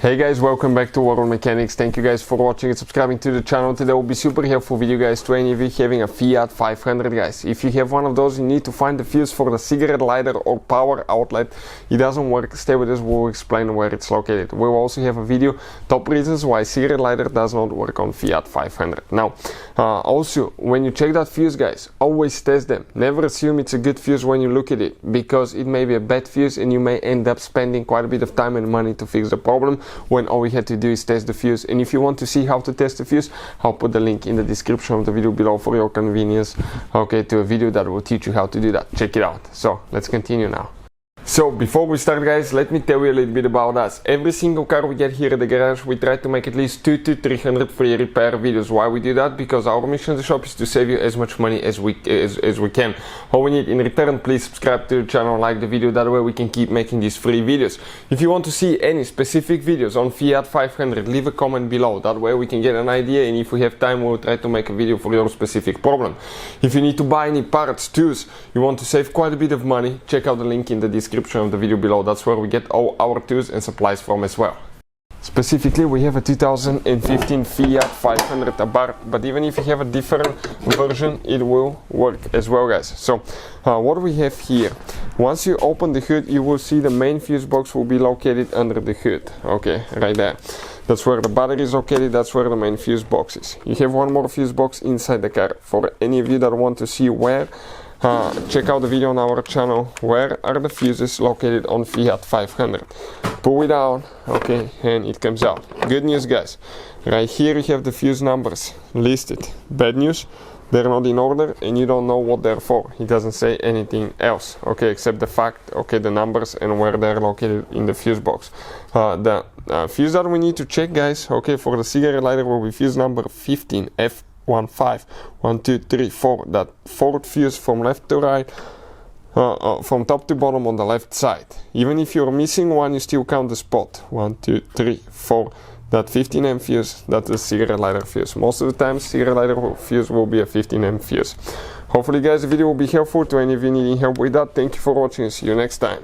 Hey guys, welcome back to World Mechanics. Thank you guys for watching and subscribing to the channel. Today will be super helpful video guys to any of you having a Fiat 500 guys. If you have one of those, you need to find the fuse for the cigarette lighter or power outlet. It doesn't work. Stay with us, we'll explain where it's located. We will also have a video, top reasons why cigarette lighter does not work on Fiat 500. Now, also, when you check that fuse guys, always test them. Never assume it's a good fuse when you look at it, because it may be a bad fuse and you may end up spending quite a bit of time and money to fix the problem, when all we had to do is test the fuse. And if you want to see how to test the fuse, I'll put the link in the description of the video below for your convenience, okay, to a video that will teach you how to do that. Check it out. So let's continue now. So before we start guys, let me tell you a little bit about us. Every single car we get here at the garage, we try to make at least 200 to 300 free repair videos. Why we do that? Because our mission in the shop is to save you as much money as we can. All we need in return, please subscribe to the channel, like the video, that way we can keep making these free videos. If you want to see any specific videos on Fiat 500, leave a comment below, that way we can get an idea, and if we have time we'll try to make a video for your specific problem. If you need to buy any parts, tools, you want to save quite a bit of money, check out the link in the description of the video below. That's where we get all our tools and supplies from as well. Specifically, we have a 2015 Fiat 500 Abarth, but even if you have a different version, it will work as well guys. So what we have here, once you open the hood, you will see the main fuse box will be located under the hood, okay, right there. That's where the battery is located, that's where the main fuse box is. You have one more fuse box inside the car. For any of you that want to see where, check out the video on our channel, where are the fuses located on Fiat 500. Pull it out, okay, and it comes out. Good news guys, right here you have the fuse numbers listed. Bad news, they're not in order and you don't know what they're for. It doesn't say anything else, okay, except the fact, okay, the numbers and where they're located in the fuse box. The fuse that we need to check guys, okay, for the cigarette lighter will be fuse number 15 F151234, that fourth fuse from left to right, from top to bottom on the left side. Even if you're missing one, you still count the spot. 1, 2, 3, 4. That 15M fuse, that's the cigarette lighter fuse. Most of the time, cigarette lighter fuse will be a 15M fuse. Hopefully guys, the video will be helpful to any of you needing help with that. Thank you for watching and see you next time.